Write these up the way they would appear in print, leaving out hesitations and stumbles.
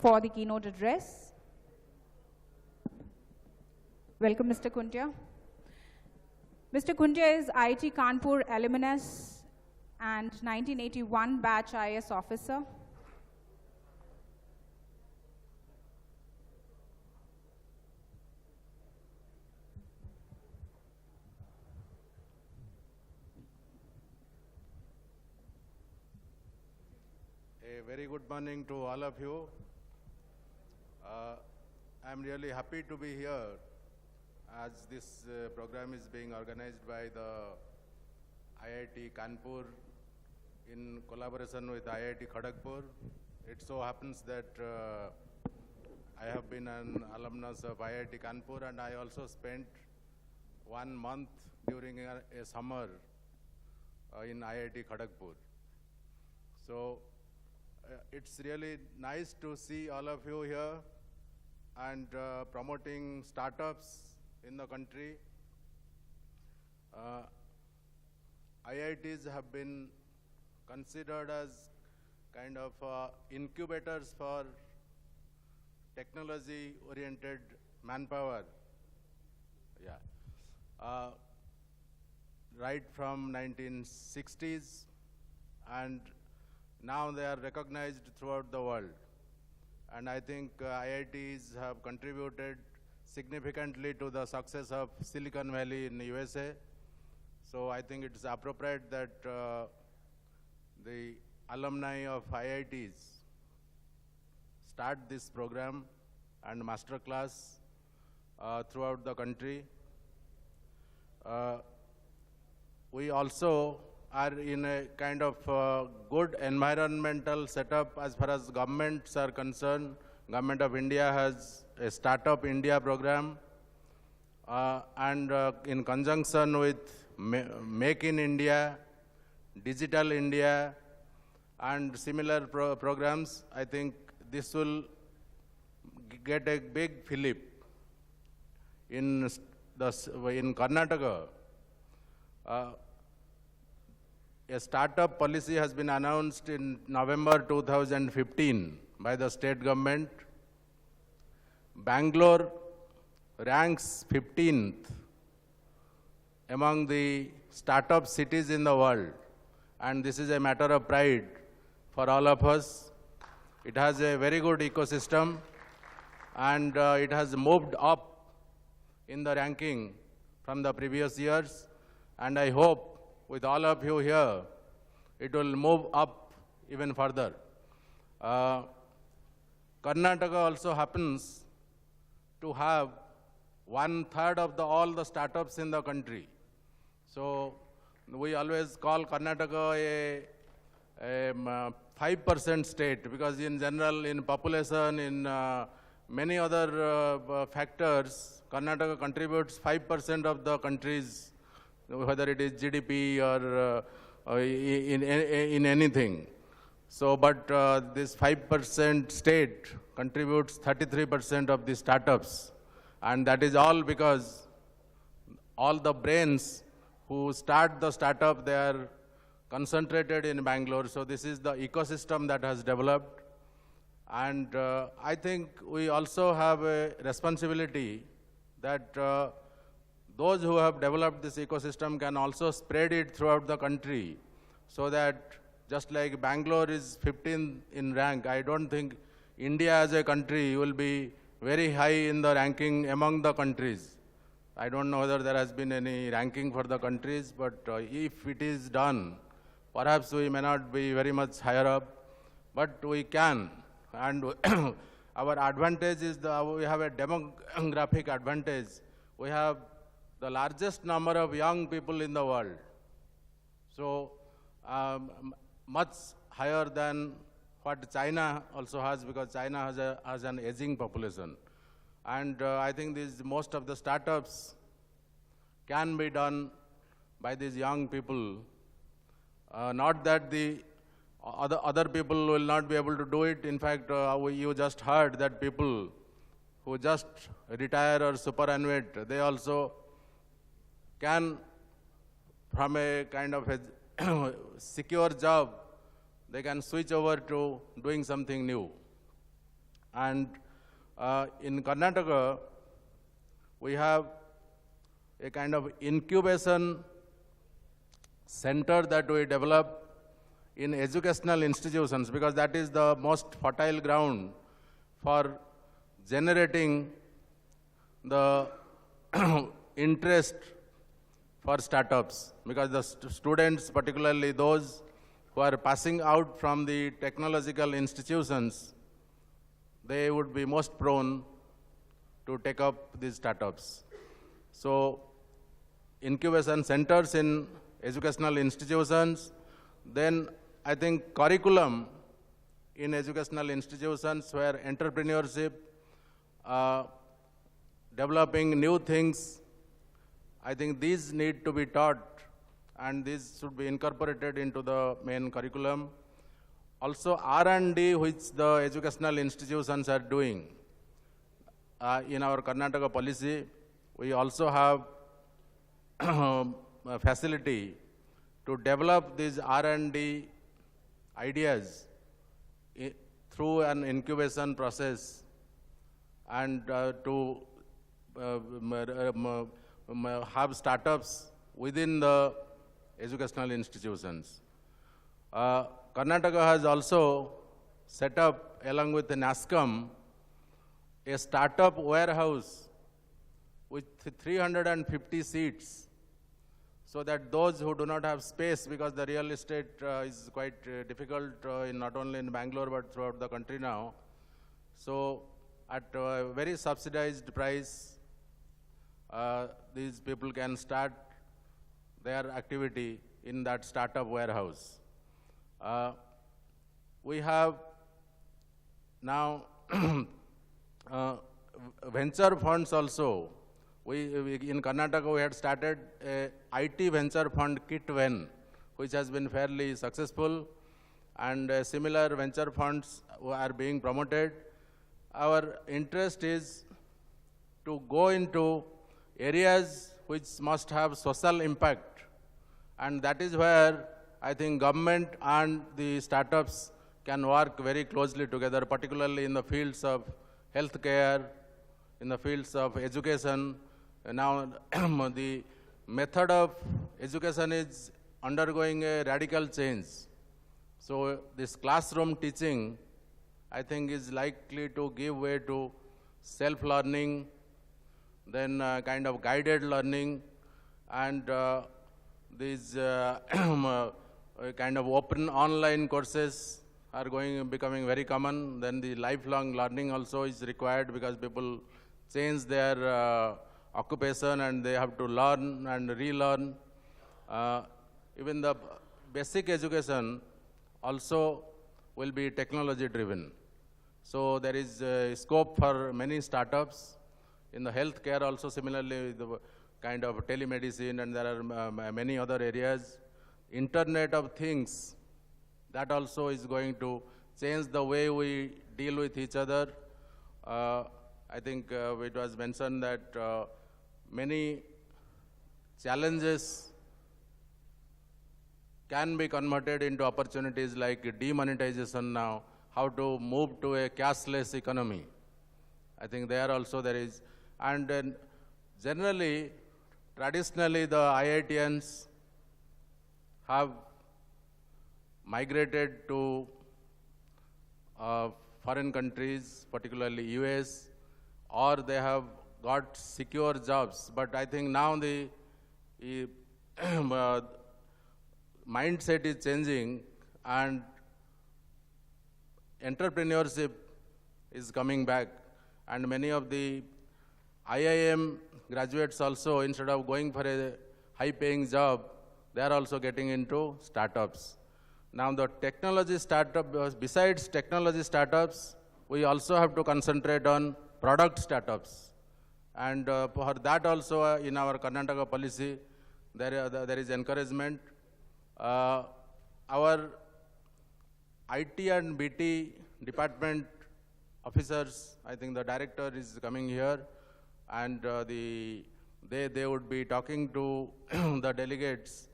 for the keynote address. Welcome, Mr. Khuntia. Mr. Khuntia is IIT Kanpur alumnus and 1981 batch IAS officer. A very good morning to all of you. I'm really happy to be here as this program is being organized by the IIT Kanpur in collaboration with IIT Kharagpur. It so happens that I have been an alumnus of IIT Kanpur, and I also spent 1 month during a summer in IIT Kharagpur. So it's really nice to see all of you here and promoting startups in the country. IITs have been considered as kind of incubators for technology-oriented manpower. Yeah. Right from 1960s, and now they are recognized throughout the world. And I think IITs have contributed significantly to the success of Silicon Valley in the USA. So I think it's appropriate that the alumni of IITs start this program and masterclass throughout the country. We also are in a kind of good environmental setup as far as governments are concerned. Government of India has a Startup India program, and in conjunction with Make in India, Digital India, and similar programs, I think this will get a big fillip. In Karnataka, a startup policy has been announced in November 2015 by the state government. Bangalore ranks 15th among the startup cities in the world, and this is a matter of pride for all of us. It has a very good ecosystem, and it has moved up in the ranking from the previous years, and I hope with all of you here, it will move up even further. Karnataka also happens to have 1/3 of all the startups in the country. So we always call Karnataka a 5% state, because in general, in population, in many other factors, Karnataka contributes 5% of the country's, whether it is GDP or in anything. So, but this 5% state contributes 33% of the startups. And that is all because all the brains who start the startup, they are concentrated in Bangalore. So this is the ecosystem that has developed. And I think we also have a responsibility that those who have developed this ecosystem can also spread it throughout the country, so that just like Bangalore is 15th in rank, I don't think India as a country will be very high in the ranking among the countries. I don't know whether there has been any ranking for the countries, but if it is done, perhaps we may not be very much higher up, but we can. And our advantage is we have a demographic advantage. We have the largest number of young people in the world. So much higher than what China also has, because China has an aging population. And I think most of the startups can be done by these young people. Not that the other people will not be able to do it. In fact, you just heard that people who just retire or superannuate, they also can, from a kind of a secure job, they can switch over to doing something new. And in Karnataka, we have a kind of incubation center that we develop in educational institutions, because that is the most fertile ground for generating the interest for startups, because the students, particularly those who are passing out from the technological institutions, they would be most prone to take up these startups. So, incubation centers in educational institutions, then I think curriculum in educational institutions where entrepreneurship, developing new things, I think these need to be taught, and these should be incorporated into the main curriculum. Also R&D, which the educational institutions are doing. In our Karnataka policy, we also have a facility to develop these R&D ideas through an incubation process, and to have startups within the educational institutions. Karnataka has also set up, along with the NASCOM, a startup warehouse with 350 seats, so that those who do not have space, because the real estate is quite difficult not only in Bangalore but throughout the country now. So at a very subsidized price, these people can start their activity in that startup warehouse. We have now venture funds also. In Karnataka, we had started a IT venture fund, KIT-VEN, which has been fairly successful, and similar venture funds are being promoted. Our interest is to go into areas which must have social impact, and that is where I think government and the startups can work very closely together, particularly in the fields of healthcare, in the fields of education. Now, the method of education is undergoing a radical change. So this classroom teaching, I think, is likely to give way to self-learning, then kind of guided learning, and these kind of open online courses are becoming very common. Then the lifelong learning also is required, because people change their occupation and they have to learn and relearn. Even the basic education also will be technology driven. So there is scope for many startups. In the healthcare also similarly, the kind of telemedicine, and there are many other areas. Internet of Things, that also is going to change the way we deal with each other. I think it was mentioned that many challenges can be converted into opportunities, like demonetization now, how to move to a cashless economy. I think there also there is, and then generally, traditionally the IITians have migrated to foreign countries, particularly US, or they have got secure jobs. But I think now the mindset is changing, and entrepreneurship is coming back, and many of the IIM graduates also, instead of going for a high-paying job, they are also getting into startups. Now the technology startup, besides technology startups, we also have to concentrate on product startups. And for that also in our Karnataka policy, there is encouragement. Our IT and BT department officers, I think the director is coming here, and they would be talking to the delegates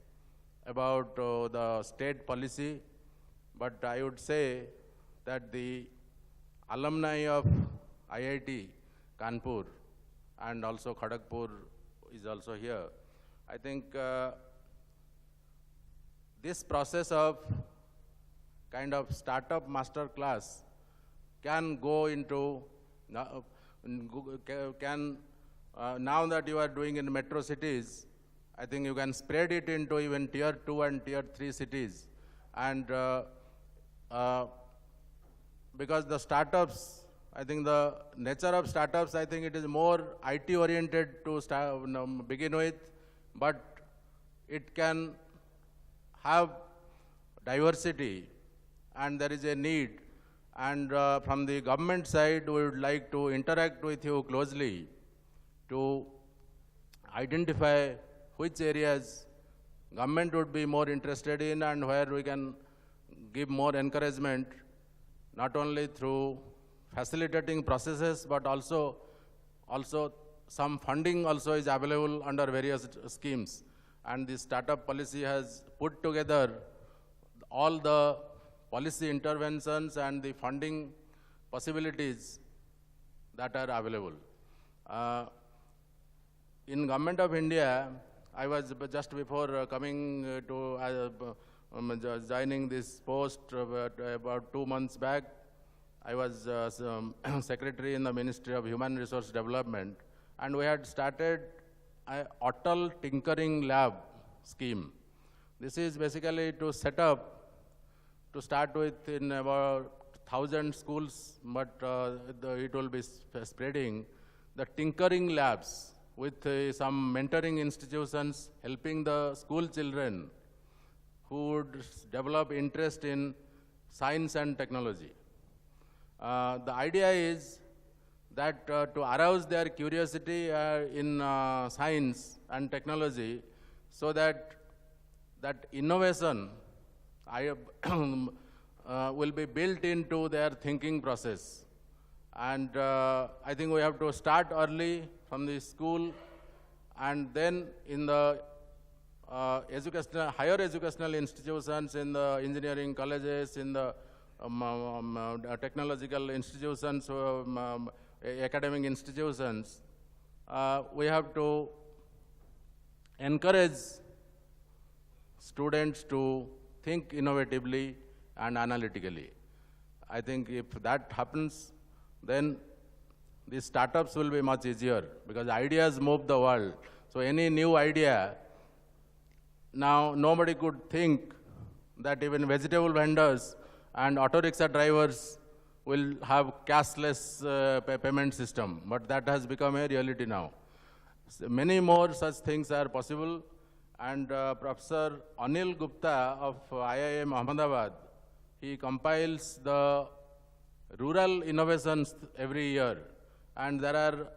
about the state policy. But I would say that the alumni of IIT Kanpur, and also Kharagpur is also here. I think this process of kind of startup master class can go into, now that you are doing in metro cities, I think you can spread it into even tier 2 and tier 3 cities. And because the startups, I think the nature of startups, I think it is more IT oriented to begin with, but it can have diversity, and there is a need. And from the government side, we would like to interact with you closely to identify which areas government would be more interested in and where we can give more encouragement, not only through facilitating processes, but also some funding also is available under various schemes. And the startup policy has put together all the policy interventions and the funding possibilities that are available. In Government of India, I was just before coming to joining this post about 2 months back, I was secretary in the Ministry of Human Resource Development, and we had started a Atal Tinkering Lab scheme. This is basically to set up, to start with in about 1,000 schools, but it will be spreading, the tinkering labs with some mentoring institutions helping the school children who would develop interest in science and technology. The idea is that to arouse their curiosity in science and technology, so that innovation will be built into their thinking process. And I think we have to start early from the school, and then in the higher educational institutions, in the engineering colleges, in the technological institutions, academic institutions, we have to encourage students to think innovatively and analytically. I think if that happens, then these startups will be much easier, because ideas move the world. So any new idea, now nobody could think that even vegetable vendors and auto rickshaw drivers will have cashless payment system, but that has become a reality now. So many more such things are possible, and Professor Anil Gupta of IIM Ahmedabad, he compiles the rural innovations every year, and there are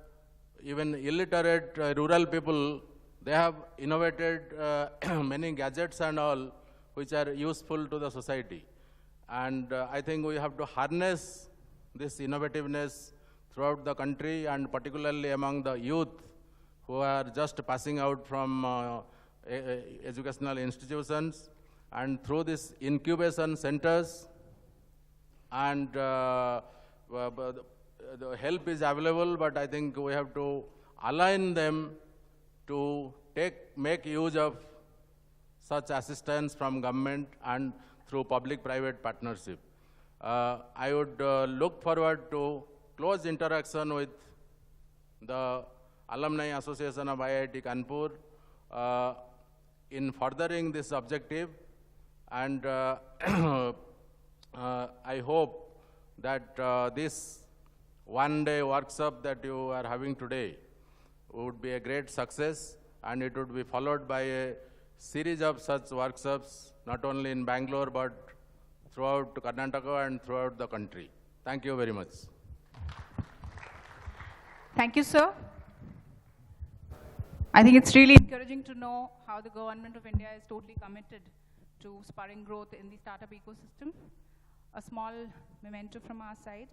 even illiterate rural people, they have innovated many gadgets and all which are useful to the society. And I think we have to harness this innovativeness throughout the country, and particularly among the youth who are just passing out from educational institutions. And through these incubation centers, and the help is available, but I think we have to align them to make use of such assistance from government and through public-private partnership. I would look forward to close interaction with the Alumni Association of IIT Kanpur in furthering this objective, and I hope that this one-day workshop that you are having today would be a great success, and it would be followed by a series of such workshops, not only in Bangalore, but throughout Karnataka and throughout the country. Thank you very much. Thank you, sir. I think it's really encouraging to know how the government of India is totally committed to spurring growth in the startup ecosystem. A small memento from our side.